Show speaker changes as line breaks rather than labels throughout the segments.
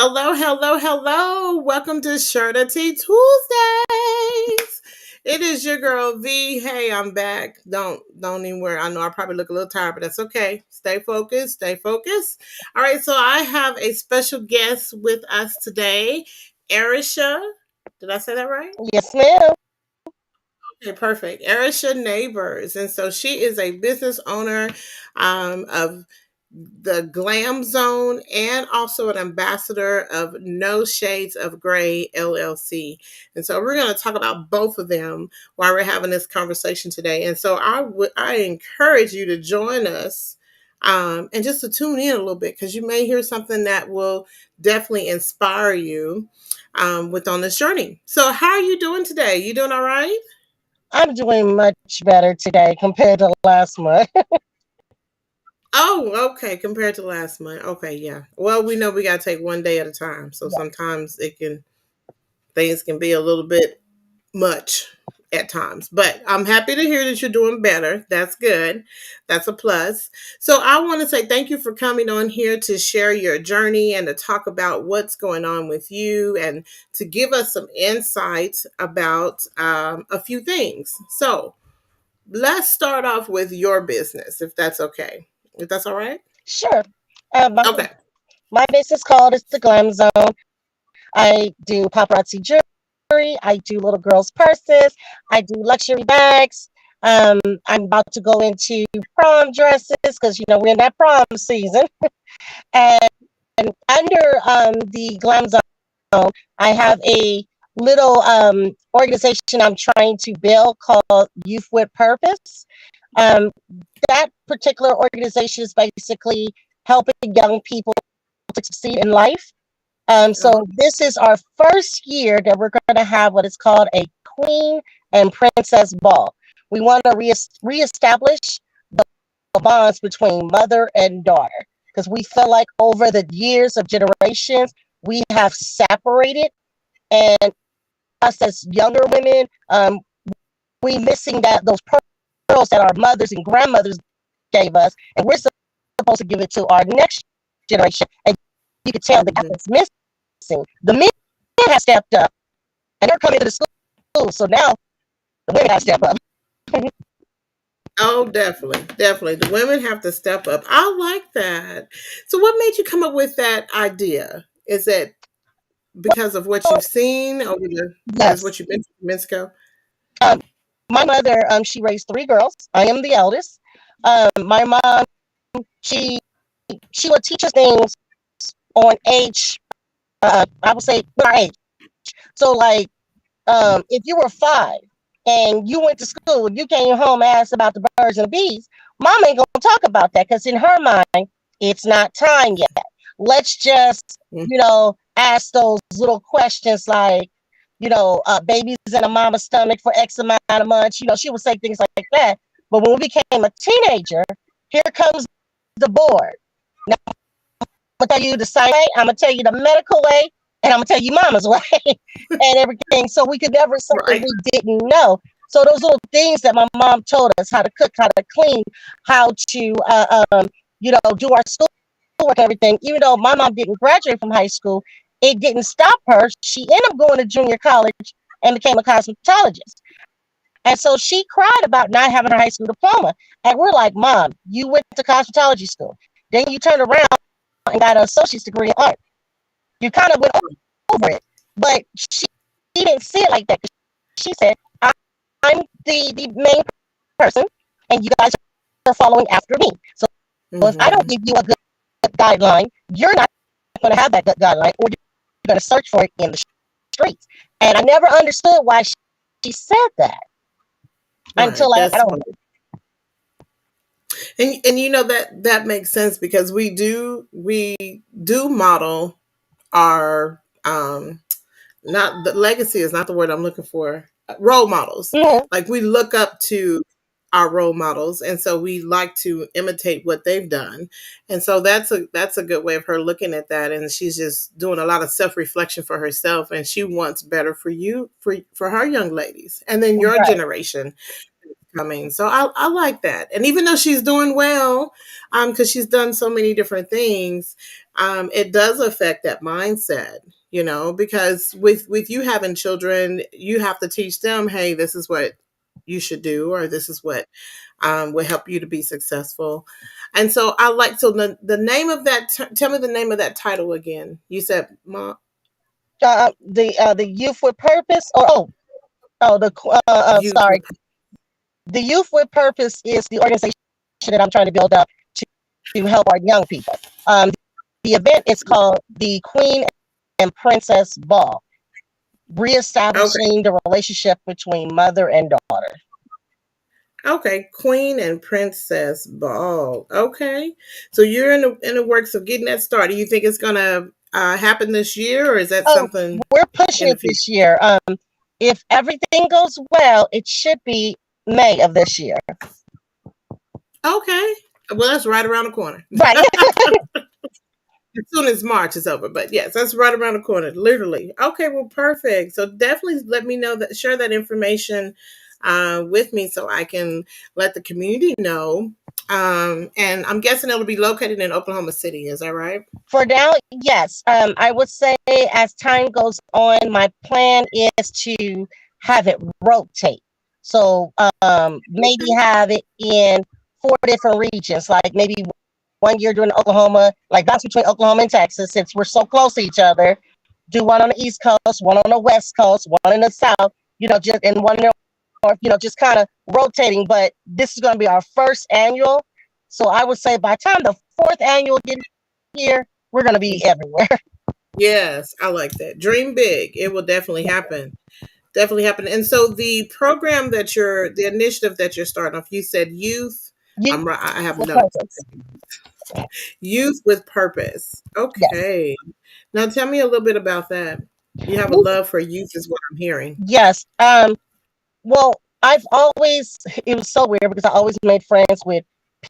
Hello, hello, hello. Welcome to Shirty Tuesdays. It is your girl V. Hey, I'm back. Don't even worry. I know I probably look a little tired, but that's okay. Stay focused, stay focused. All right, so I have a special guest with us today, Arisha. Did I say that right?
Yes, ma'am.
Okay, perfect. Arisha Nabors. And so she is a business owner of the GlamZone and also an ambassador of No Shades of Grey LLC. And so we're going to talk about both of them while we're having this conversation today. And so I encourage you to join us and just to tune in a little bit because you may hear something that will definitely inspire you with on this journey. So how are you doing today? You doing all right?
I'm doing much better today compared to last month.
Oh, okay. Compared to last month. Okay, yeah. Well, we know we gotta take one day at a time. So
Yeah.
sometimes things can be a little bit much at times. But I'm happy to hear that you're doing better. That's good. That's a plus. So I want to say thank you for coming on here to share your journey and to talk about what's going on with you and to give us some insights about a few things. So let's start off with your business, if that's okay. If that's all right.
Sure. Uh, my,
Okay.
my business called is the Glam Zone. I do paparazzi jewelry. I do little girls' purses. I do luxury bags. I'm about to go into prom dresses because we're in that prom season. And under the Glam Zone, I have a little organization I'm trying to build called Youth with Purpose. Um, that particular organization is basically helping young people to succeed in life. So
Oh,
this is our first year that we're going to have what is called a Queen and Princess Ball. We want to reestablish the bonds between mother and daughter because we feel like over the years of generations we have separated, and us as younger women, we missing that those pearls that our mothers and grandmothers gave us, and we're supposed to give it to our next generation. And you can tell the gap
mhm.
is missing. The men have stepped up, and they're coming to the school. So now the women have to step up.
Oh, definitely. Definitely. The women have to step up. I like that. So, what made you come up with that idea? Is it because of what you've seen over the, as
Yes.
what you've been to Mexico?
Um, my mother, she raised three girls. I am the eldest. My mom, she she would teach us things on age. I would say our age. So like, if you were five and you went to school, you came home and asked about the birds and the bees, mom ain't gonna talk about that because in her mind, it's not time yet. Let's just,
Mm.
ask those little questions like, babies in a mama's stomach for X amount of months. She would say things like that. But when we became a teenager, here comes the board. Now, I'm gonna tell you the science way, I'm gonna tell you the medical way, and I'm gonna tell you mama's way and everything. So we could never something
Right.
we didn't know. So those little things that my mom told us how to cook, how to clean, how to do our schoolwork and everything. Even though my mom didn't graduate from high school, it didn't stop her. She ended up going to junior college and became a cosmetologist. And so she cried about not having her high school diploma. And we're like, Mom, you went to cosmetology school. Then you turned around and got an associate's degree in art. You kind of went over it. But she didn't see it like that. She said, I'm the main person, and you guys are following after me. So if I don't
Hmm.
give you a good guideline, you're not going to have that good guideline, or you're going to search for it in the streets. And I never understood why she said that
Right.
until I
That's
got older.
and that makes sense because we do model our not the legacy is not the word I'm looking for. Role models.
Mm-hmm.
Like we look up to our role models, and so we like to imitate what they've done. And so that's a good way of her looking at that. And she's just doing a lot of self reflection for herself, and she wants better for you for her young ladies, and then your
Right.
generation. coming. So I like that. And even though she's doing well, because she's done so many different things, it does affect that mindset, because with you having children, you have to teach them, hey, this is what you should do, or this is what will help you to be successful. And so I like, so the name of that, tell me the name of that title again. You said, Mom,
The Youth with Purpose. The
Youth
sorry,
with.
the Youth with Purpose is the organization that I'm trying to build up to help our young people. The event is called the Queen and Princess Ball,
Okay.
reestablishing the relationship between mother and daughter.
Okay, Queen and Princess Ball. Okay, so you're in the works of getting that started. You think it's gonna happen this year, or is that
Oh,
something
we're pushing
in the
it
future?
this year. If everything goes well, it should be May of this year.
Okay, well that's right around the corner.
Right.
As soon as March is over, but yes, that's right around the corner, literally. Okay, well, perfect. So definitely let me know that, share that information with me so I can let the community know. And I'm guessing it'll be located in Oklahoma City. Is that right?
For now, yes. I would say as time goes on, my plan is to have it rotate. So maybe have it in four different regions, like maybe one year doing Oklahoma, like bounce between Oklahoma and Texas, since we're so close to each other. Do one on the East Coast, one on the West Coast, one in the South, just and one in the North, just kind of rotating. But this is going to be our first annual. So I would say by the time the fourth annual get here, we're going to be everywhere.
Yes, I like that. Dream big. It will definitely happen. Definitely happen. And so the initiative that you're starting off, you said youth.
You
I'm right. I have
with
notes.
purpose.
Youth with purpose.
Yes.
Okay. Now tell me a little bit about that. You have a love for youth, is what I'm hearing.
Yes. Well, I've always, it was so weird because I always made friends with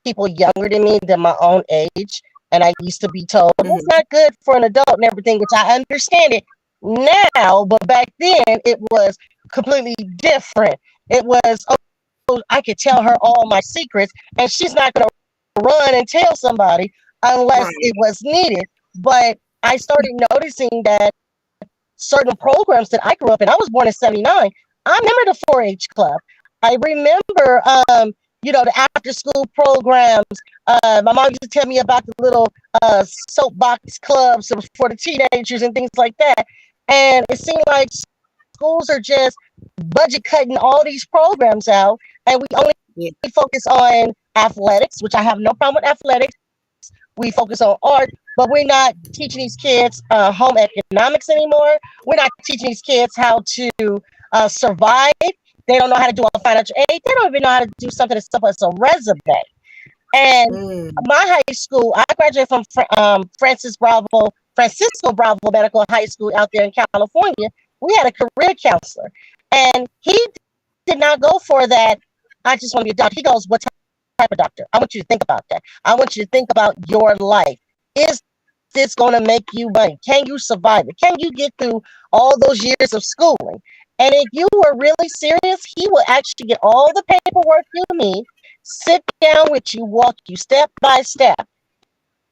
people younger than me, than my own age. And I used to be told, that's
Hmm.
not good for an adult and everything, which I understand it now. But back then, it was completely different. It was, oh, I could tell her all my secrets, and she's not going to run and tell somebody unless
Right.
it was needed. But I started noticing that certain programs that I grew up in. I was born in '79. I remember the 4-H club. I remember, the after school programs. My mom used to tell me about the little soapbox clubs for the teenagers and things like that. And it seemed like schools are just budget cutting all these programs out, and we only
Yeah.
focus on athletics, which I have no problem with athletics. We focus on art, but we're not teaching these kids home economics anymore. We're not teaching these kids how to survive. They don't know how to do a financial aid. They don't even know how to do something as simple as a resume. And
Mm.
my high school, I graduated from Francisco Bravo Medical High School out there in California. We had a career counselor, and he did not go for that. I just want to be a doctor. He goes, what type of doctor? I want you to think about that. I want you to think about your life. Is this going to make you money? Can you survive it? Can you get through all those years of schooling? And if you were really serious, he will actually get all the paperwork you need, sit down with you, walk you step by step.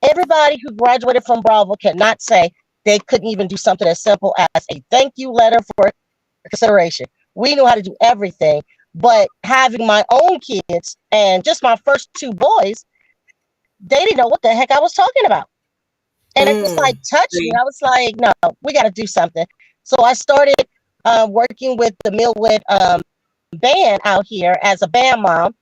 Everybody who graduated from Bravo cannot say they couldn't even do something as simple as a thank you letter for consideration. We knew how to do everything, but having my own kids and just my first two boys, they didn't know what the heck I was talking about. And it just like
Mm.
touched me.
See?
I was like, no, we got to do something. So I started working with the Millwood band out here as a band mom,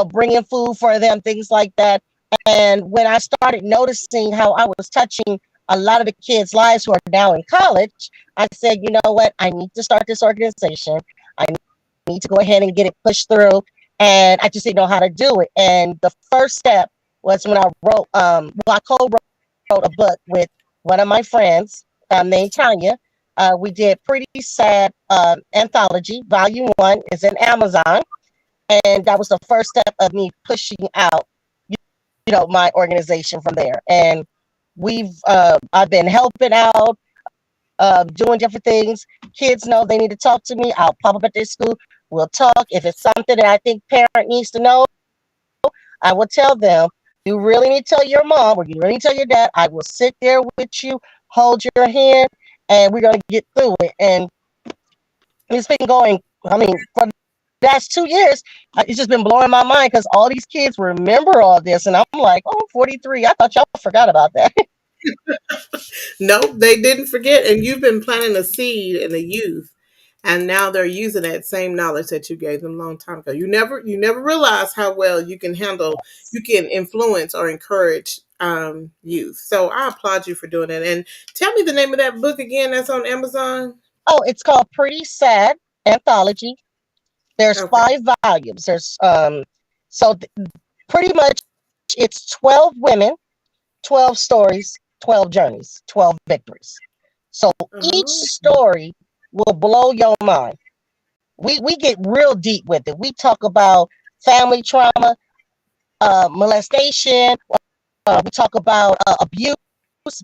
bringing food for them, things like that. And when I started noticing how I was touching a lot of the kids' lives who are now in college, I said, you know what? I need to start this organization. I need to go ahead and get it pushed through. And I just didn't know how to do it. And the first step was when I wrote, I co-wrote a book with one of my friends named Tanya. We did Pretty Sad Anthology. Volume 1 is in Amazon. And that was the first step of me pushing out, my organization from there. And I've been helping out, doing different things. Kids know they need to talk to me. I'll pop up at their school. We'll talk. If it's something that I think parent needs to know, I will tell them. You really need to tell your mom or you really need to tell your dad. I will sit there with you, hold your hand, and we're gonna get through it. And it's been going. I mean, for the last 2 years, it's just been blowing my mind because all these kids remember all this, and I'm like, oh, I'm 43. I thought y'all forgot about that.
Nope, they didn't forget. And you've been planting a seed in the youth. And now they're using that same knowledge that you gave them a long time ago. You never realize how well you can handle, you can influence or encourage youth. So I applaud you for doing that. And tell me the name of that book again that's on Amazon.
Oh, it's called Pretty Sad Anthology. There's
Okay.
5 volumes. So pretty much it's 12 women, 12 stories, 12 journeys, 12 victories. So each
Oh,
story will blow your mind. We get real deep with it. We talk about family trauma, molestation. We talk about abuse,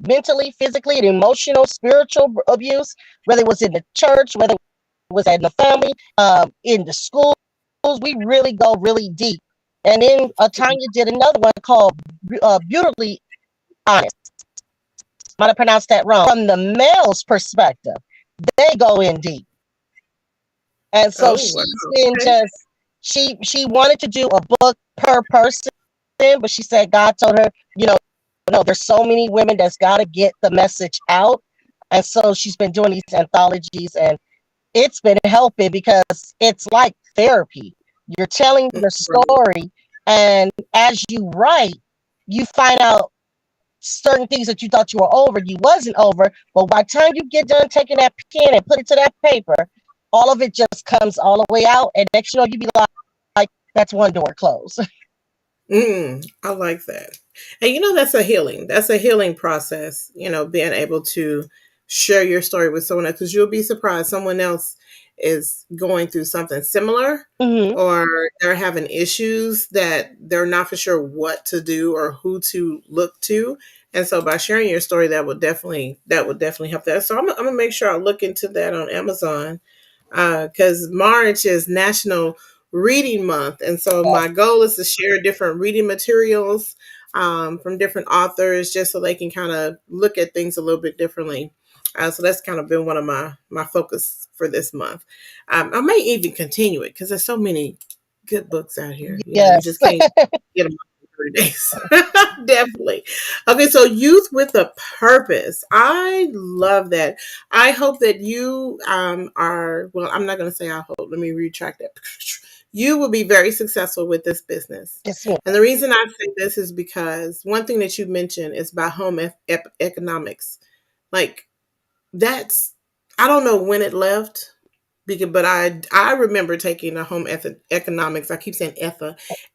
mentally, physically, and emotional, spiritual abuse, whether it was in the church, whether it was in the family, in the schools. We really go really deep. And then Tanya did another one called Beautifully Honest. Might have pronounced that wrong. From the male's perspective, they go in deep. And so
oh wow.
she's been
Okay.
just she wanted to do a book per person, but she said God told her, you know, no, there's so many women that's got to get the message out. And so she's been doing these anthologies, and it's been helping because it's like therapy. You're telling your
Right.
story, and as you write, you find out certain things that you thought you were over, you wasn't over. But by the time you get done taking that pen and put it to that paper, all of it just comes all the way out. And next you know, you be like, that's one door closed.
I like that. And that's a healing. That's a healing process, being able to share your story with someone else, because you'll be surprised someone else is going through something similar,
Hmm.
or they're having issues that they're not for sure what to do or who to look to. And so by sharing your story, that would definitely help that. So I'm gonna make sure I look into that on Amazon, because March is National Reading Month. And so my goal is to share different reading materials from different authors, just so they can kind of look at things a little bit differently. So that's kind of been one of my focus for this month. I may even continue it because there's so many good books out here. You
Yes.
just can't get them in 30 days. Definitely. Okay, so youth with a purpose. I love that. I hope that you are, well, I'm not going to say I hope. Let me retract that. You will be very successful with this business.
Yes, ma'am.
And the reason I say this is because one thing that you mentioned is about home economics. Like, that's, I don't know when it left, because, but I remember taking a economics. I keep saying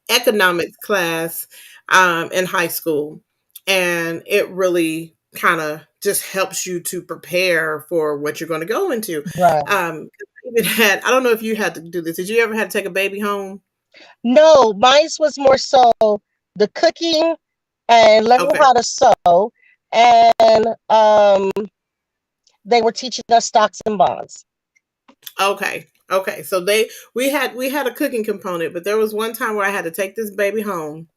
economics class in high school, and it really kind of just helps you to prepare for what you're going to go into.
Right.
I don't know if you had to do this. Did you ever have to take a baby home?
No, mine was more so the cooking and learning
Okay,
how to sew. And they were teaching us stocks and bonds.
okay. So we had a cooking component, but there was one time where I had to take this baby home,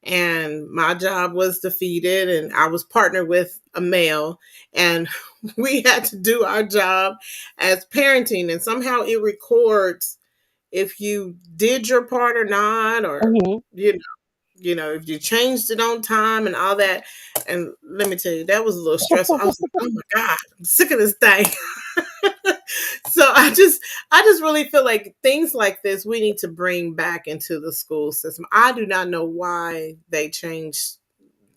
and my job was to feed it, and I was partnered with a male, and we had to do our job as parenting, and somehow it records if you did your part or not, or
Hmm.
you know if you changed it on time and all that. And let me tell you, that was a little stressful. I was like, oh my god, I'm sick of this thing. So I just really feel like things like this we need to bring back into the school system. I do not know why they changed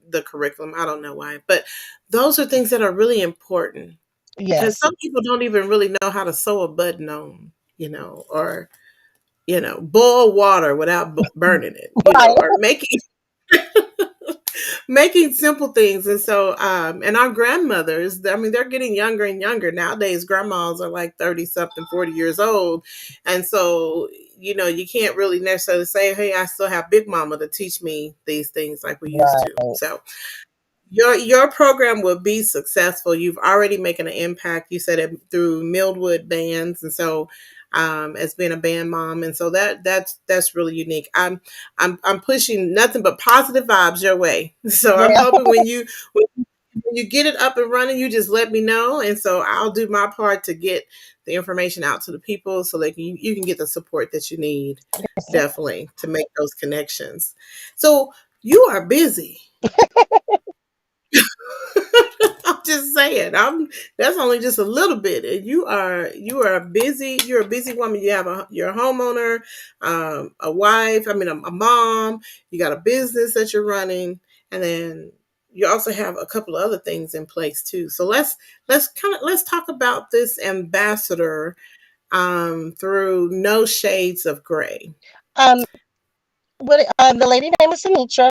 the curriculum. I don't know why, but those are things that are really important, because
Yes.
some people don't even really know how to sew a button on, or boil water without burning it,
Right.
or making simple things. And so and our grandmothers, I mean, they're getting younger and younger nowadays. Grandmas are like 30 something, 40 years old. And so you can't really necessarily say, hey, I still have big mama to teach me these things like we used to.
Right.
So your program will be successful. You've already making an impact. You said it through Mildwood bands. And so as being a band mom, and so that's really unique. I'm pushing nothing but positive vibes your way. So I'm
Yeah.
hoping when you get it up and running, you just let me know, and so I'll do my part to get the information out to the people so that you can get the support that you need, definitely, to make those connections. So you are busy. I'm just saying. I'm That's only just a little bit. And you are busy. You're a busy woman. You have you're a homeowner, a wife. I mean, a mom. You got a business that you're running, and then you also have a couple of other things in place too. So let's talk about this ambassador through No Shades of Gray.
Um, the lady name is Anitra,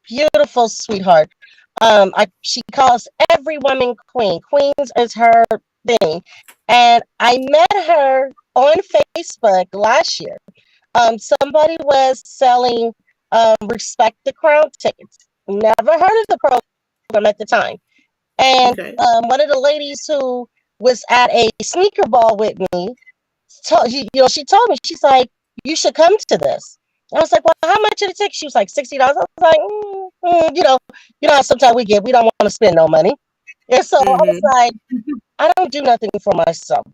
beautiful sweetheart. She calls every woman queen. Queens is her thing, and I met her on Facebook last year. Somebody was selling Respect the Crown tickets. Never heard of the program at the time, and
Okay.
one of the ladies who was at a sneaker ball with me she told me, she's like, you should come to this. I was like, well, how much did it take? She was like, $60. I was like, how sometimes we don't want to spend no money. And so I was
Mm-hmm.
like, I don't do nothing for myself.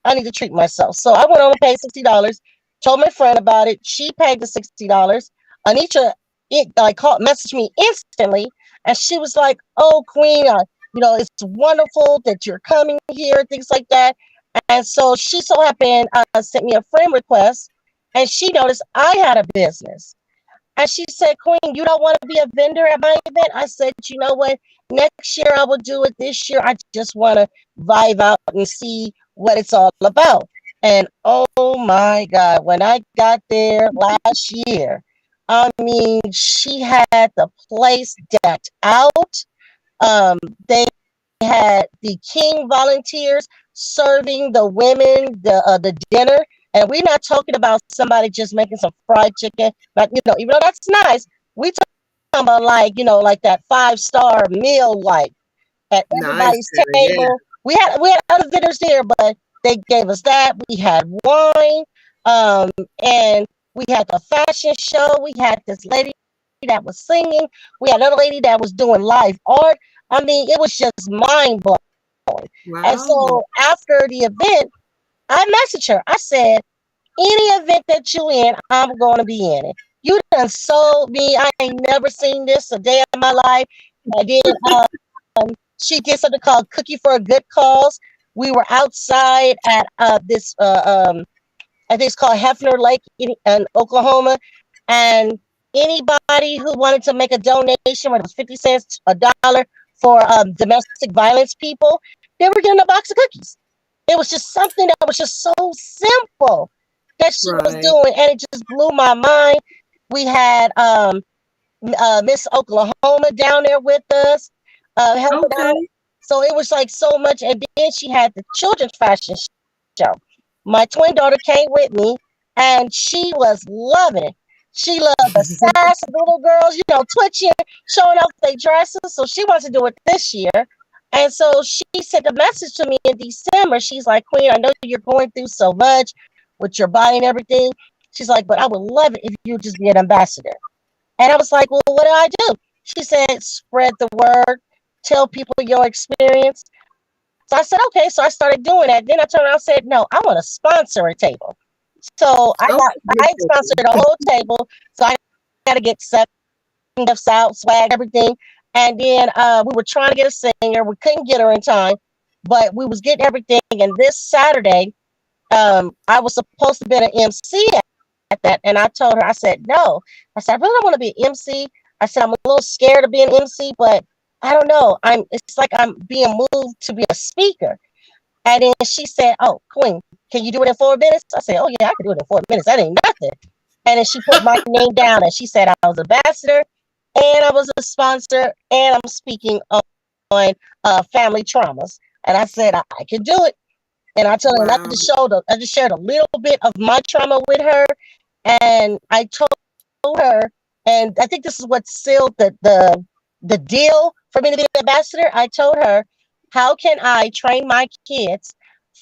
I need to treat myself. So I went on and paid $60. Told my friend about it. She paid the $60. Anitra, messaged me instantly, and she was like, "Oh, Queen, it's wonderful that you're coming here, things like that." And so she so happened sent me a friend request, and she noticed I had a business. And she said, Queen, you don't want to be a vendor at my event? I said, you know what? Next year I will do it. This year I just want to vibe out and see what it's all about. And oh my God, when I got there last year, I mean, she had the place decked out. Um, they had the King volunteers serving the women the dinner, and we're not talking about somebody just making some fried chicken. But even though that's nice, we talking about like that 5-star meal, like at
Nice,
everybody's
girl. Yeah.
table. We had other vendors there, but they gave us that. We had wine, and we had the fashion show. We had this lady that was singing. We had another lady that was doing live art. I mean, it was just mind blowing. And
Wow.
so after the event, I messaged her. I said, any event that you in, I'm going to be in it. You done sold me. I ain't never seen this a day of my life. And then she did something called Cookie for a Good Cause. We were outside at this, I think it's called Hefner Lake in Oklahoma. And anybody who wanted to make a donation, whether it was 50 cents, $1 for domestic violence people, they were getting a box of cookies. It was just something that was just so simple that she was
Right.
doing, and it just blew my mind. We had Miss Oklahoma down there with us, helping
Okay.
out. So it was like so much. And then she had the children's fashion show. My twin daughter came with me, and she was loving it. She loved the sass of little girls, twitching, showing off their dresses. So she wants to do it this year. And so she sent a message to me in December. She's like, Queen, I know you're going through so much with your body and everything. She's like, but I would love it if you would just be an ambassador. And I was like, well, what do I do? She said, spread the word, tell people your experience. So I said, okay. So I started doing that. Then I turned around and said, no, I want to sponsor a table. So
Okay.
I sponsored the whole table. So I got to get 7 gifts out, swag, everything. And then we were trying to get a singer. We couldn't get her in time, but we was getting everything. And this Saturday, I was supposed to be an MC at that. And I told her, I said, no. I said, I really don't want to be an MC. I said, I'm a little scared of being an MC, but I don't know. It's like I'm being moved to be a speaker. And then she said, oh, Queen, can you do it in 4 minutes? I said, oh, yeah, I can do it in 4 minutes. That ain't nothing. And then she put my name down and she said I was ambassador and I was a sponsor and I'm speaking on family traumas. And I said, I can do it. And I tell her, and
Wow.
I just shared a little bit of my trauma with her. And I told her, and I think this is what sealed the deal for me to be an ambassador. I told her, how can I train my kids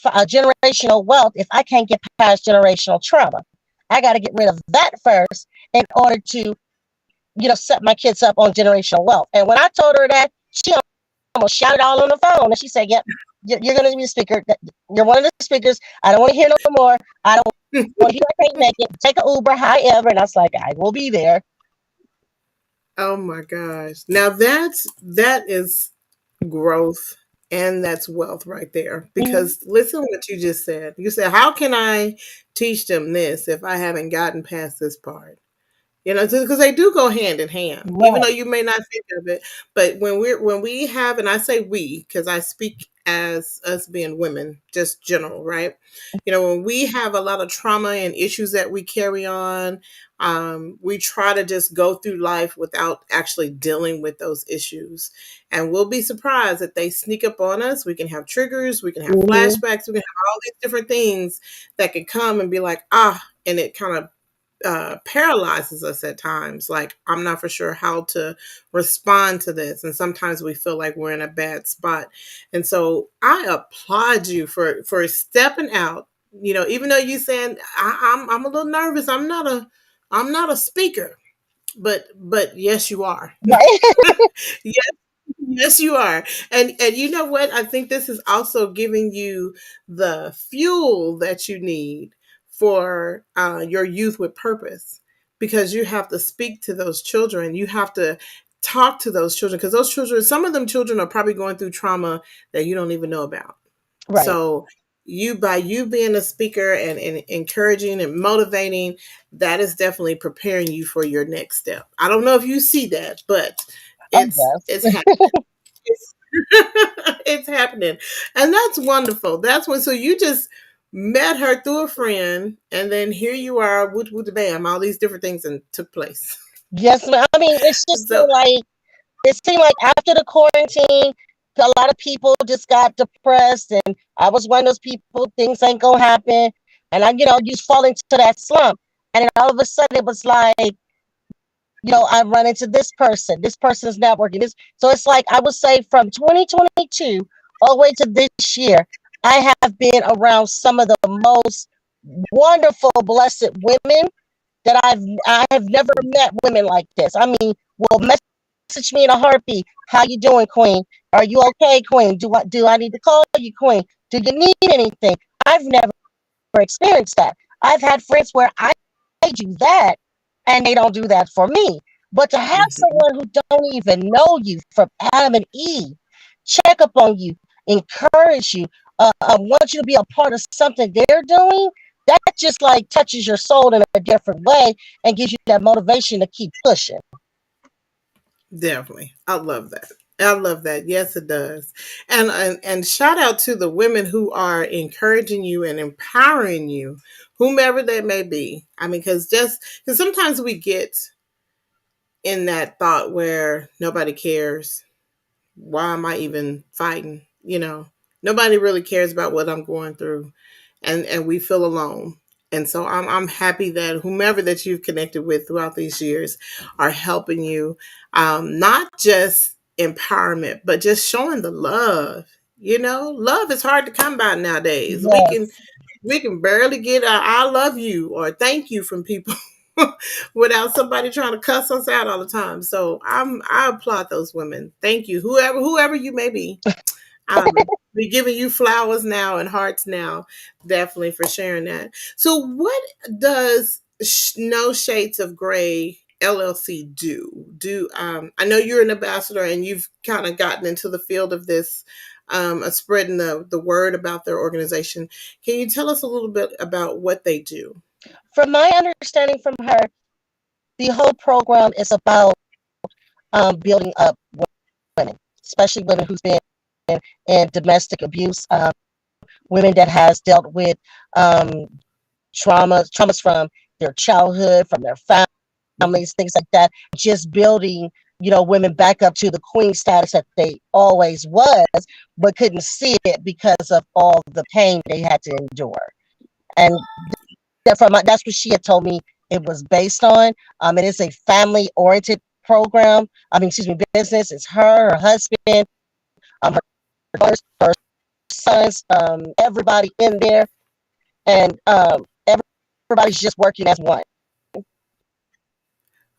generational wealth if I can't get past generational trauma. I got to get rid of that first in order to, set my kids up on generational wealth. And when I told her that, she almost shouted all on the phone. And she said, "Yep, you're going to be a speaker. You're one of the speakers. I don't want to hear no more. I don't want to hear I can't make it. Take an Uber, however." And I was like, "I will be there."
Oh my gosh. Now that is growth and that's wealth right there.
Mhm.
Because listen what you just said. You said, how can I teach them this if I haven't gotten past this part? You know, because they do go hand in hand, even though
Right,
you may not think of it. But when we have, and I say we because I speak as us being women, just general, right? You know, when we have a lot of trauma and issues that we carry on, we try to just go through life without actually dealing with those issues, and we'll be surprised that they sneak up on us. We can have triggers, we can have
hmm,
flashbacks, we can have all these different things that can come and be like, ah, and it kind of paralyzes us at times. Like, I'm not for sure how to respond to this. And sometimes we feel like we're in a bad spot. And so I applaud you for stepping out. You know, even though you saying I'm a little nervous. I'm not a speaker, but yes, you are.
right.
Yes, yes, you are. And you know what? I think this is also giving you the fuel that you need for your youth with purpose, because you have to speak to those children. You have to talk to those children, because those children, some of them children are probably going through trauma that you don't even know about.
Right.
So you, by you being a speaker and encouraging and motivating, that is definitely preparing you for your next step. I don't know if you see that, but
Oh,
it's
yes.
happening. It's, it's happening. And that's wonderful. That's when, so you just met her through a friend, and then here you are, woot bam, all these different things and took place.
Yes, ma'am. I mean, it's just
So
like, it seemed like after the quarantine, a lot of people just got depressed, and I was one of those people. Things ain't gonna happen, and I, you fall into that slump, and then all of a sudden it was like, I run into this person. This person's networking. So it's like I would say from 2022 all the way to this year, I have been around some of the most wonderful, blessed women that I have never met women like this. I mean, will message me in a heartbeat. How you doing, Queen? Are you okay, Queen? Do I need to call you, Queen? Do you need anything? I've never experienced that. I've had friends where I do that and they don't do that for me. But to have
mhm,
someone who don't even know you from Adam and Eve check up on you, encourage you, want you to be a part of something they're doing, that just like touches your soul in a different way and gives you that motivation to keep pushing.
definitely. I love that. I love that. Yes, it does. And shout out to the women who are encouraging you and empowering you, whomever they may be. I mean, because sometimes we get in that thought where nobody cares. Why am I even fighting? You know, nobody really cares about what I'm going through, and we feel alone. And so I'm happy that whomever that you've connected with throughout these years are helping you, not just empowerment, but just showing the love. You know, love is hard to come by nowadays.
Yes.
We can barely get a "I love you" or "thank you" from people without somebody trying to cuss us out all the time. So I applaud those women. Thank you, whoever you may be. We're giving you flowers now and hearts now, definitely, for sharing that. So, what does No Shades of Gray LLC do? I know you're an ambassador and you've kind of gotten into the field of this, spreading the word about their organization. Can you tell us a little bit about what they do?
From my understanding from her, the whole program is about building up women, especially women who's been in domestic abuse, women that has dealt with um, traumas from their childhood, from their families, things like that. Just building, women back up to the queen status that they always was, but couldn't see it because of all the pain they had to endure. And that's what she had told me it was based on. It is a family oriented program. I mean, excuse me, business. It's her husband, her daughters, her sons, everybody in there, and everybody's just working as one.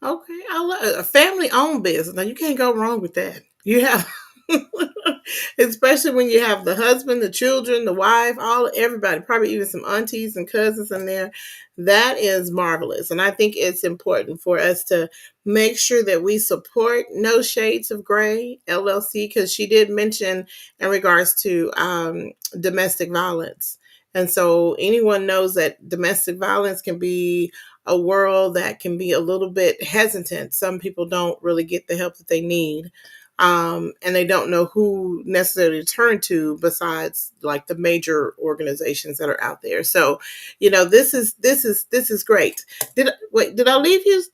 Okay, I love a family-owned business. Now you can't go wrong with that. You have, especially when you have the husband, the children, the wife, all everybody, probably even some aunties and cousins in there. That is marvelous, and I think it's important for us to make sure that we support No Shades of Gray LLC because she did mention in regards to domestic violence. And so anyone knows that domestic violence can be a world that can be a little bit hesitant. Some people don't really get the help that they need. And they don't know who necessarily to turn to besides like the major organizations that are out there. So, this is great. Did I leave you?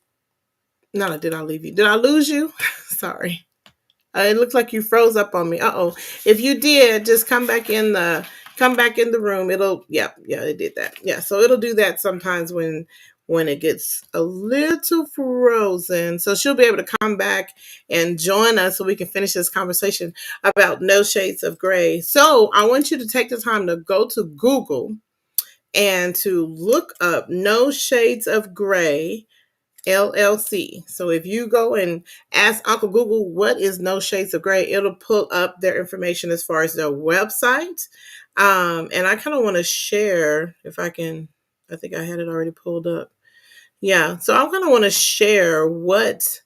No, did I leave you? Did I lose you? Sorry. It looks like you froze up on me. Uh-oh. If you did, just come back in the room. Yeah, it did that. Yeah, so it'll do that sometimes when it gets a little frozen. So she'll be able to come back and join us so we can finish this conversation about No Shades of Gray. So I want you to take the time to go to Google and to look up No Shades of Gray LLC. So if you go and ask Uncle Google what is No Shades of Gray, it'll pull up their information as far as their website. And I kind of want to share if I can. I think I had it already pulled up. Yeah, so I kind of want to share what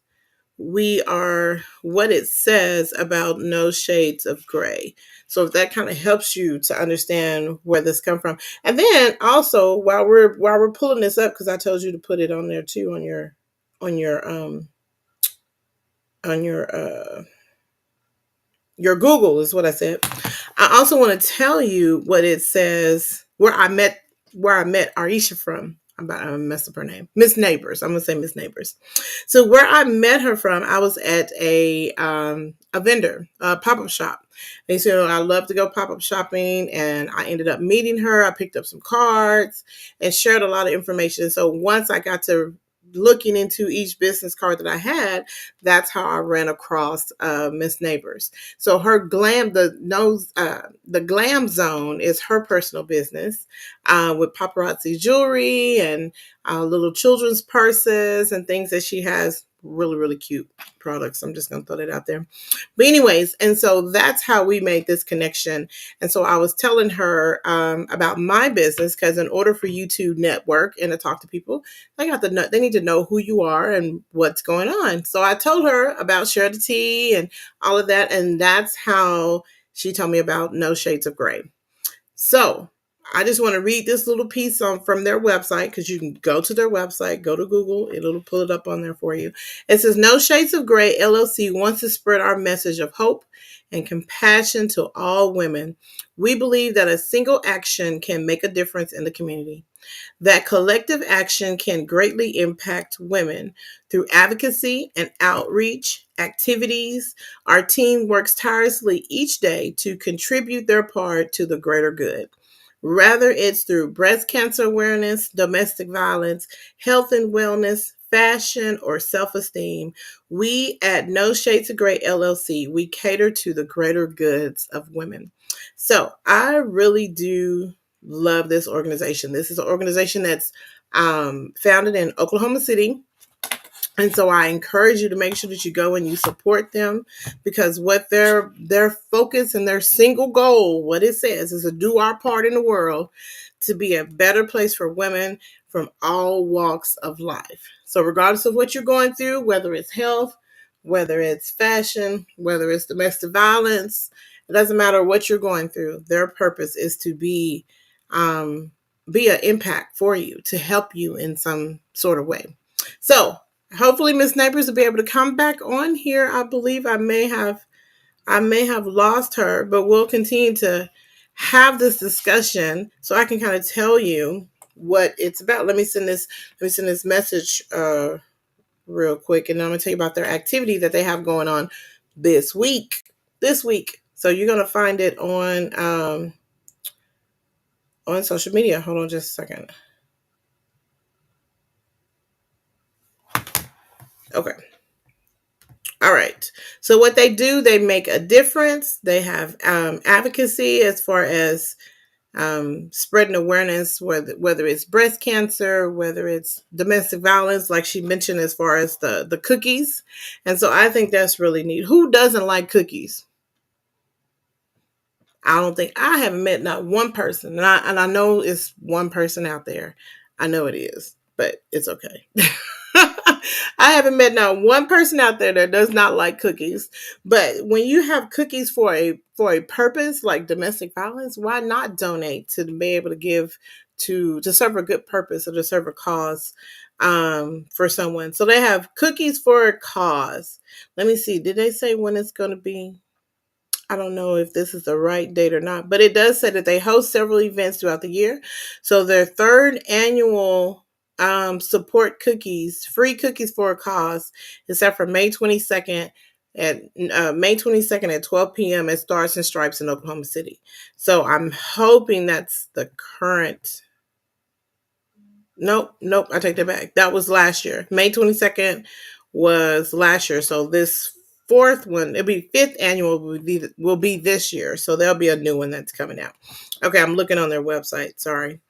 it says about No Shades of Gray. So if that kind of helps you to understand where this come from. And then also while we're pulling this up, because I told you to put it on there too on your um on your Google is what I said. I also want to tell you what it says where I met Arisha from. I messed up her name. Miss Neighbors. I'm gonna say Miss Neighbors. So where I met her from, I was at a vendor, a pop-up shop. And so I love to go pop-up shopping, and I ended up meeting her. I picked up some cards and shared a lot of information. So once I got to looking into each business card that I had, that's how I ran across Miss Neighbors. So her the Glam Zone is her personal business with paparazzi jewelry and little children's purses and things that she has. Really, really cute products. I'm just gonna throw that out there. But anyways, and so that's how we made this connection. And so I was telling her about my business because in order for you to network and to talk to people, they need to know who you are and what's going on. So I told her about Share the Tea and all of that, and that's how she told me about No Shades of Gray. So I just want to read this little piece from their website because you can go to their website, go to Google, it'll pull it up on there for you. It says No Shades of Gray LLC wants to spread our message of hope and compassion to all women. We believe that a single action can make a difference in the community, that collective action can greatly impact women through advocacy and outreach activities. Our team works tirelessly each day to contribute their part to the greater good. Whether it's through breast cancer awareness, domestic violence, health and wellness, fashion, or self esteem, we at No Shades of Gray LLC, we cater to the greater goods of women. So I really do love this organization. This is an organization that's founded in Oklahoma City. And so I encourage you to make sure that you go and you support them because what their focus and their single goal, what it says, is to do our part in the world to be a better place for women from all walks of life. So regardless of what you're going through, whether it's health, whether it's fashion, whether it's domestic violence, it doesn't matter what you're going through. Their purpose is to be an impact for you, to help you in some sort of way. So hopefully Miss Neighbors will be able to come back on here. I believe I may have lost her, but we'll continue to have this discussion so I can kind of tell you what it's about. Let me send this message real quick, and I'm gonna tell you about their activity that they have going on this week. This week. So you're gonna find it on social media. Hold on just a second. Okay. All right. different. So what they do, they make a difference. They have advocacy as far as spreading awareness, whether it's breast cancer, whether it's domestic violence, like she mentioned, as far as the cookies. And so I think that's really neat. Who doesn't like cookies? I don't think I haven't met not one person, and I know it's one person out there. I know it is, but it's okay. I haven't met not one person out there that does not like cookies. But when you have cookies for a purpose like domestic violence, why not donate to be able to give to serve a good purpose or to serve a cause for someone? So they have cookies for a cause. Let me see. Did they say when it's going to be? I don't know if this is the right date or not, but it does say that they host several events throughout the year. So their third annual support cookies, free cookies for a cause, is set for May 22nd at 12 p.m. at Stars and Stripes in Oklahoma City. So I'm hoping that's the current. Nope, nope. I take that back. That was last year. May 22nd was last year. So this fourth one, it'll be fifth annual will be this year. So there'll be a new one that's coming out. Okay, I'm looking on their website. Sorry.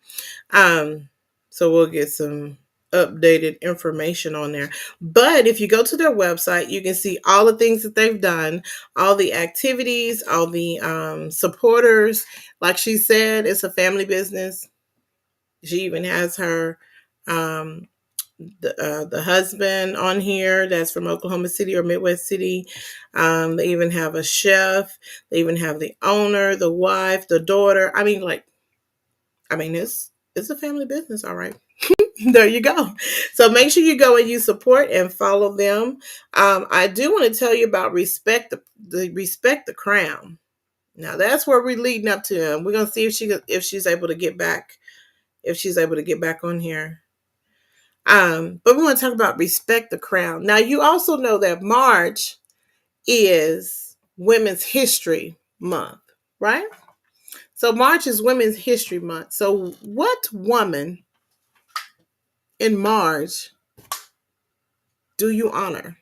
Um, so we'll get some updated information on there. But if you go to their website, you can see all the things that they've done, all the activities, all the supporters. Like she said, it's a family business. She even has her um, the husband on here that's from Oklahoma City or Midwest City. They even have a chef. They even have the owner, the wife, the daughter. It's a family business, all right. There you go. So make sure you go and you support and follow them. I do want to tell you about respect the crown. Now that's where we're leading up to. We're gonna see if she's able to get back on here. But we want to talk about respect the crown. Now, you also know that March is Women's History Month, right? So March is Women's History Month. So what woman in March do you honor?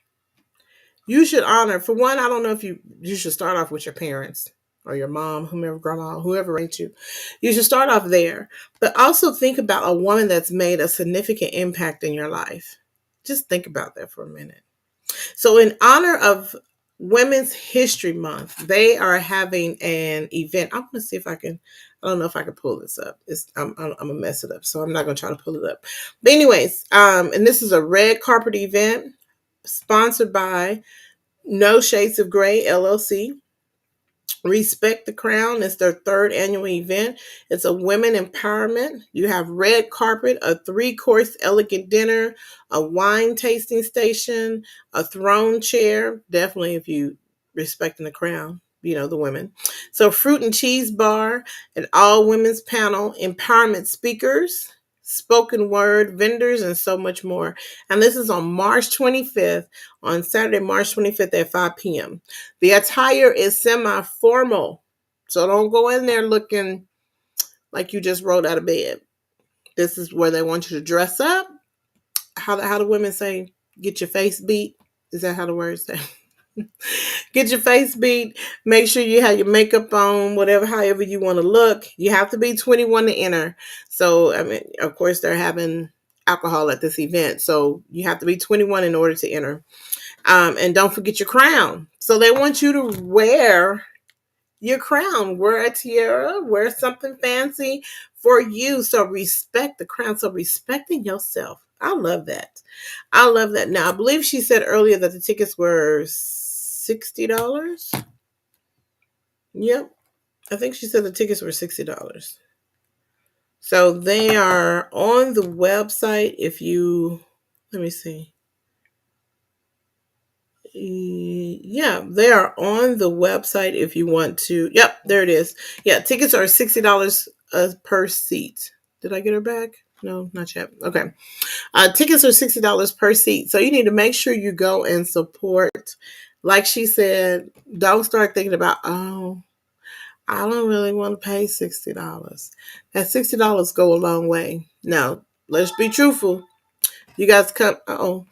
You should honor, for one, I don't know if you should start off with your parents or your mom, whomever, grandma, whoever raised you. You should start off there, but also think about a woman that's made a significant impact in your life. Just think about that for a minute. So, in honor of Women's History Month, they are having an event. I'm going to see if I can. I don't know if I can pull this up. I'm gonna mess it up, so I'm not gonna try to pull it up. But anyways, and this is a red carpet event sponsored by No Shades of Grey LLC. Respect the Crown is their third annual event. It's a women empowerment. You have red carpet, a 3-course elegant dinner, a wine tasting station, a throne chair. Definitely, if you respecting the crown, the women. So fruit and cheese bar, an all women's panel, empowerment speakers, spoken word vendors, and so much more. And this is on March 25th, on Saturday, March 25th at 5 p.m. The attire is semi-formal. So don't go in there looking like you just rolled out of bed. This is where they want you to dress up. How do women say, get your face beat? Is that how the words say? Get your face beat. Make sure you have your makeup on, however you want to look. You have to be 21 to enter. So, of course, they're having alcohol at this event. So you have to be 21 in order to enter. And don't forget your crown. So they want you to wear your crown, wear a tiara, wear something fancy for you. So respect the crown. So respecting yourself. I love that. I love that. Now, I believe she said earlier that the tickets were $60. Yep. I think she said the tickets were $60. So they are on the website. Let me see. Yeah, they are on the website if you want to. Yep, there it is. Yeah, tickets are $60 per seat. Did I get her back? No, not yet. Okay. Tickets are $60 per seat. So you need to make sure you go and support. Like she said, don't start thinking about, oh, I don't really want to pay $60. That $60 go a long way. Now, let's be truthful. You guys come. Oh,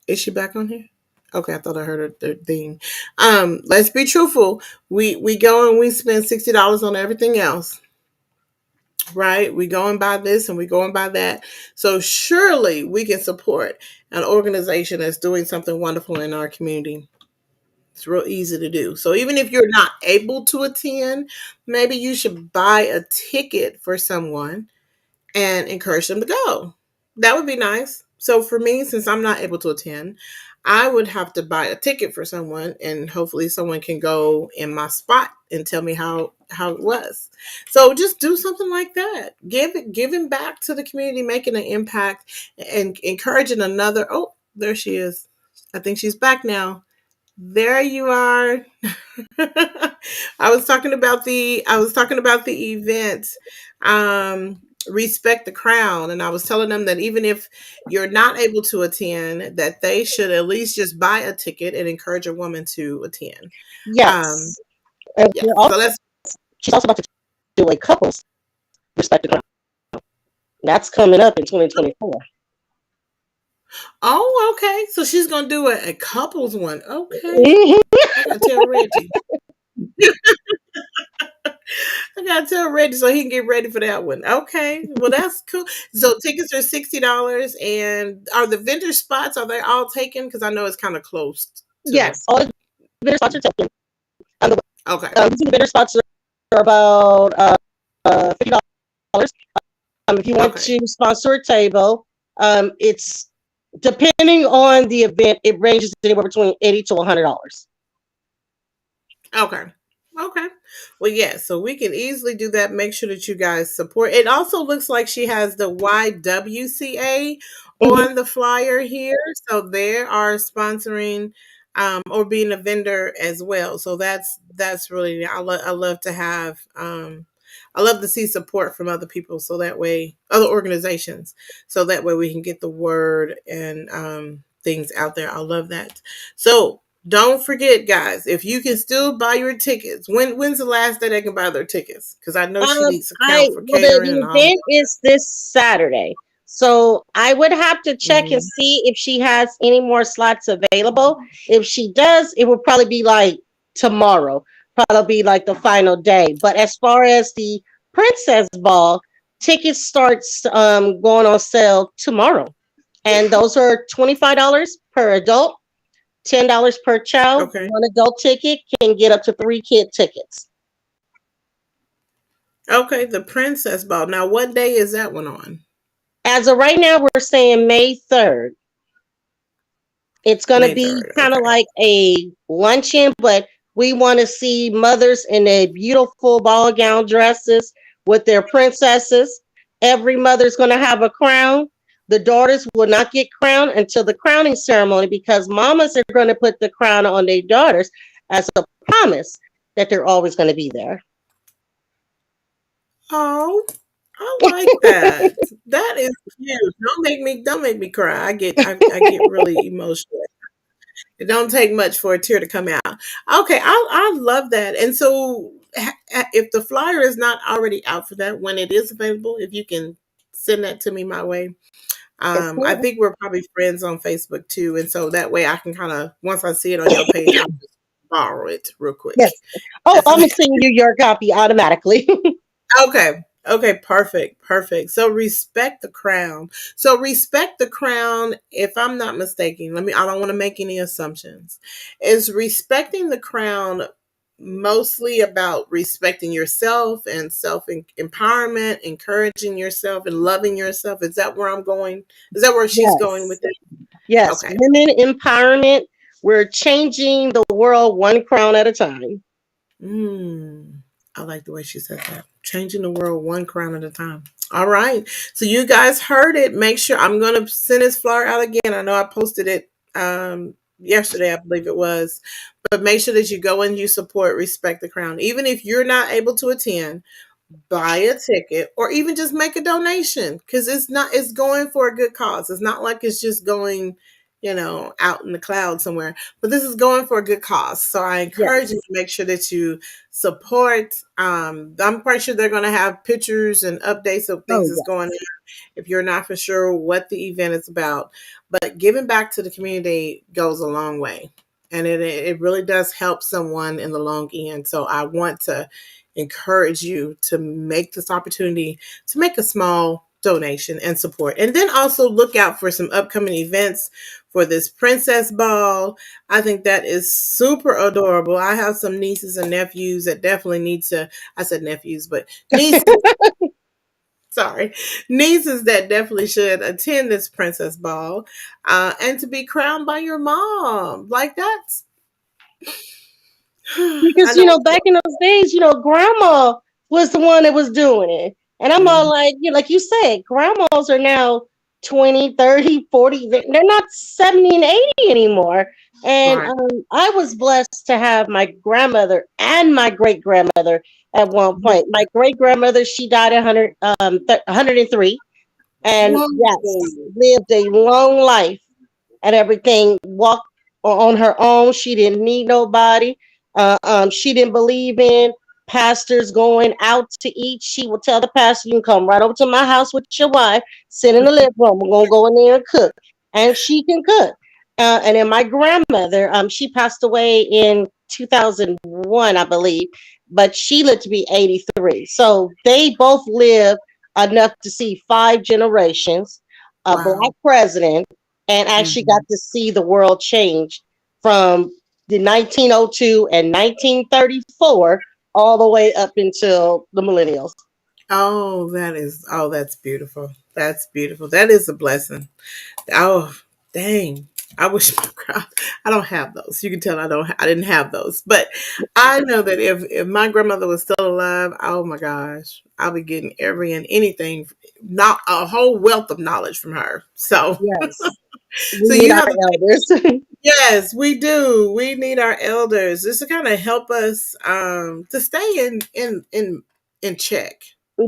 is she back on here? Okay, I thought I heard a thing. Let's be truthful. We go and we spend $60 on everything else, right? We go and buy this and we go and buy that. So surely we can support an organization that's doing something wonderful in our community. It's real easy to do. So even if you're not able to attend, maybe you should buy a ticket for someone and encourage them to go. That would be nice. So for me, since I'm not able to attend, I would have to buy a ticket for someone, and hopefully someone can go in my spot and tell me how it was. So just do something like that. Giving back to the community, making an impact, and encouraging another. Oh, there she is. I think she's back now. There you are. I was talking about the event, respect the crown, and I was telling them that even if you're not able to attend, that they should at least just buy a ticket and encourage a woman to attend. Um,
Yes. And
yeah,
we're
so
also,
that's
she's also about to do a couples respect the ground. That's coming up in 2024.
oh okay. So she's gonna do a couples one. Okay,
Mhm.
I gotta tell Reggie. I gotta tell Reggie so he can get ready for that one. Okay, well that's cool. So tickets are $60, and are the vendor spots are they all taken? Because I know it's kind of close to the.
Yes, all the vendor spots are taken. Um, the,
Okay,
the vendor spots are about $50. If you want
okay,
to sponsor a table, it's depending on the event, it ranges anywhere between $80 to $100.
okay, okay. Well, yeah. So we can easily do that. Make sure that you guys support. It also looks like she has the YWCA
Mm-hmm.
on the flyer here, so they are sponsoring or being a vendor as well. So that's really I love to have I love to see support from other people, so that way other organizations, so that way we can get the word and things out there. I love that. So don't forget, guys, if you can still buy your tickets, when's the last day they can buy their tickets? Because I know she needs to
I
count for
well
catering and
the
all that.
event is this Saturday, so I would have to check and
Mm,
see if she has any more slots available. If she does, it will probably be like tomorrow, probably be like the final day. But as far as the Princess Ball, tickets starts going on sale tomorrow, and those are $25 per adult, $10 per child.
okay.
One adult ticket can get up to three kid tickets.
Okay, the Princess Ball. Now, what day is that one on?
As of right now, we're saying May 3rd. It's going to
May
be
3rd.
kind of
Okay.
like a luncheon, but we want to see mothers in their beautiful ball gown dresses with their princesses. Every mother's going to have a crown. The daughters will not get crowned until the crowning ceremony because mamas are going to put the crown on their daughters as a promise that they're always going to be there.
Oh, I like that. That is cute. Don't make me cry. I get really emotional. It don't take much for a tear to come out. Okay, I love that. And so, if the flyer is not already out for that, when it is available, if you can send that to me my way.
Yes,
I
ma'am.
think we're probably friends on Facebook too, and so that way I can kind of once I see it on your page, I'll just borrow it real quick.
Yes. Oh,
That's
I'm going to send you your copy automatically.
okay. Okay, perfect, perfect. So respect the crown. So respect the crown. If I'm not mistaken, I don't want to make any assumptions. Is respecting the crown mostly about respecting yourself and self empowerment, encouraging yourself and loving yourself? Is that where I'm going? Is that where she's going with
Yes.
it?
Yes,
Okay.
women empowerment. We're changing the world one crown at a time.
Mm, I like the way she said that. Changing the world one crown at a time. All right. So you guys heard it. Make sure I'm gonna send this flyer out again. I know I posted it yesterday, I believe it was. But make sure that you go and you support Respect the Crown. Even if you're not able to attend, buy a ticket or even just make a donation. Because it's going for a good cause. It's not like it's just going out in the clouds somewhere. But this is going for a good cause. So I encourage you
Yes.
to make sure that you support. I'm quite sure they're going to have pictures and updates of things
Oh,
that's going
yes.
on if you're not for sure what the event is about. But giving back to the community goes a long way. And it really does help someone in the long end. So I want to encourage you to make this opportunity to make a small donation and support. And then also look out for some upcoming events for this princess ball. I think that is super adorable. I have some nieces and nephews that definitely need to, I said nephews, but nieces, sorry, nieces that definitely should attend this princess ball and to be crowned by your mom. Like that's, I
Because,
know.
back in those days, grandma was the one that was doing it. And I'm all
Mhm.
like, like you said, grandmas are now 20, 30, 40. They're not 70 and 80 anymore. And
Right.
I was blessed to have my grandmother and my great grandmother at one point. My great grandmother, she died at 103. And yes,
Whoa.
lived a long life and everything. Walked on her own. She didn't need nobody. She didn't believe in pastors going out to eat. She would tell the pastor, "You can come right over to my house with your wife, sit in the living room. We're gonna go in there and cook." And she can cook. And then my grandmother, she passed away in 2001, I believe, but she lived to be 83. So they both lived enough to see five generations, a black
Wow.
president, and actually got
Mhm.
to see the world change from the 1902 and 1934 all the way up until the millennials.
Oh, that's beautiful. That's beautiful. That is a blessing. Oh, dang. I wish my grandma, I don't have those. You can tell I didn't have those. But I know that if my grandmother was still alive, oh my gosh, I'll be getting every and anything, not a whole wealth of knowledge from her. So
Yes, we
so
need
you
our
have to
elders.
yes, we do. We need our elders just to kind of help us to stay in check. You know,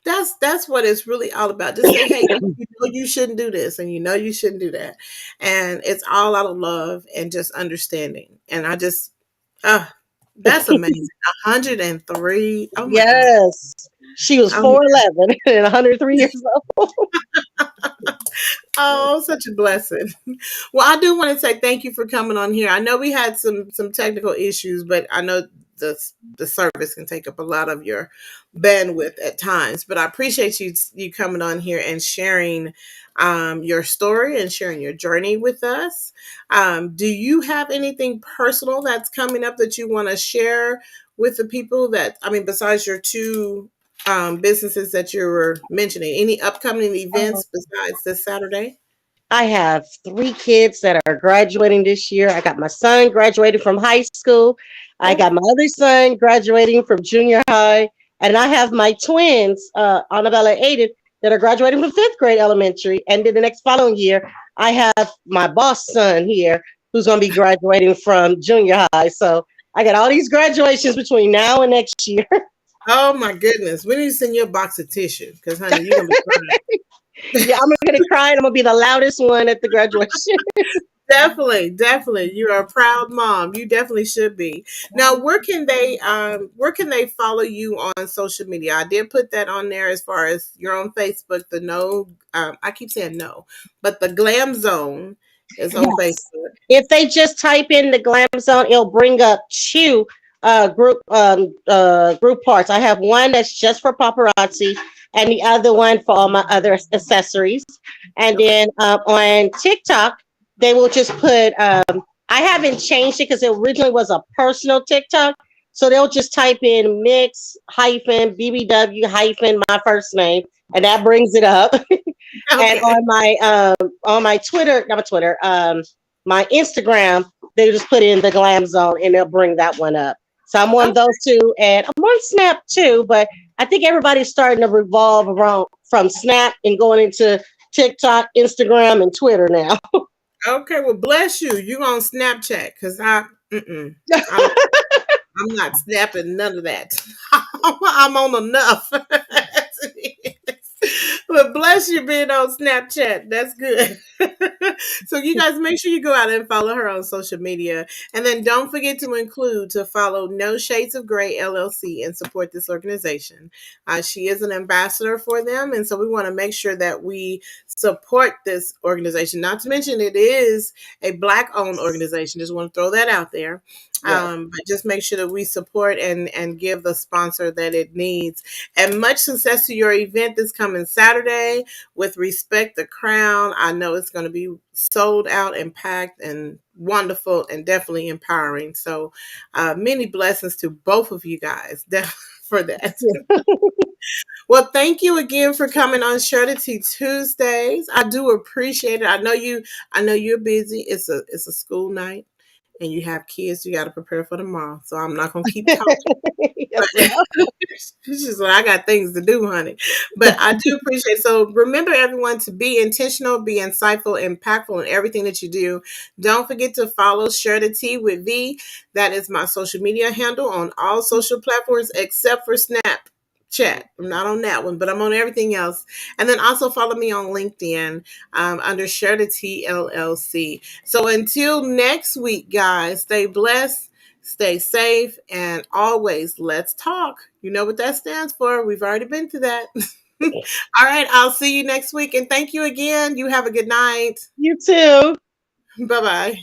Yes.
that's what it's really all about. Just say, hey, you know you shouldn't do this, and you know you shouldn't do that, and it's all out of love and just understanding. And I just, uh, that's amazing. 103. Oh my god.
Yes. She was
Oh,
4'11" and 103 years old.
oh, such a blessing. Well, I do want to say thank you for coming on here. I know we had some technical issues, but I know the service can take up a lot of your bandwidth at times. But I appreciate you coming on here and sharing your story and sharing your journey with us. Do you have anything personal that's coming up that you want to share with the people that I mean, besides your two businesses that you were mentioning? Any upcoming events besides this Saturday?
I have three kids that are graduating this year. I got my son graduating from high school. I
Oh,
got my other son graduating from junior high. And I have my twins, Annabella and Aiden, that are graduating from fifth grade elementary. And then the next following year, I have my boss son here who's going to be graduating from junior high. So I got all these graduations between now and next year.
oh my goodness. We need to send you a box of tissue because, honey, you're going to be crying.
Yeah, I'm going to cry and I'm going to be the loudest one at the graduation.
Definitely, definitely. You are a proud mom. You definitely should be. Now, where can they follow you on social media? I did put that on there as far as you're on Facebook, the no I keep saying no, but the Glam Zone is on
Yes.
Facebook.
If they just type in the Glam Zone, it'll bring up two group parts. I have one that's just for paparazzi, and the other one for all my other accessories. And
Okay.
then on TikTok, they will just put. I haven't changed it because it originally was a personal TikTok, so they'll just type in mix hyphen BBW hyphen my first name, and that brings it up. And
Okay.
on my Twitter, not my Twitter, my Instagram, they just put in the Glam Zone and they'll bring that one up. So I'm on those two, and I'm on Snap too. But I think everybody's starting to revolve around from Snap and going into TikTok, Instagram, and Twitter now.
Okay. Well, bless you. You on Snapchat because I don't. I'm not snapping none of that. I'm on enough. Well, bless you being on Snapchat. That's good. So you guys make sure you go out and follow her on social media. And then don't forget to follow No Shades of Grey LLC and support this organization. She is an ambassador for them. And so we want to make sure that we support this organization. Not to mention it is a Black owned organization. Just want to throw that out there.
Yes.
But just make sure that we support and give the sponsor that it needs. And much success to your event this coming Saturday with Respect the Crown. I know it's going to be sold out and packed and wonderful and definitely empowering. So many blessings to both of you guys for that. Well, thank you again for coming on Surety Tuesdays. I do appreciate it. I know you're busy. It's a school night and you have kids you got to prepare for tomorrow. So I'm not going to keep talking.
Yes, ma'am.
She's just like, I got things to do, honey. But I do appreciate it. So remember, everyone, to be intentional, be insightful, impactful in everything that you do. Don't forget to follow Share the Tea with V. That is my social media handle on all social platforms except for Snapchat. I'm not on that one, but I'm on everything else. And then also follow me on LinkedIn under Share the Tea LLC. So until next week, guys, stay blessed. Stay safe and always let's talk. You know what that stands for. We've already been to that. All right. I'll see you next week. And thank you again. You have a good night.
You too.
Bye bye.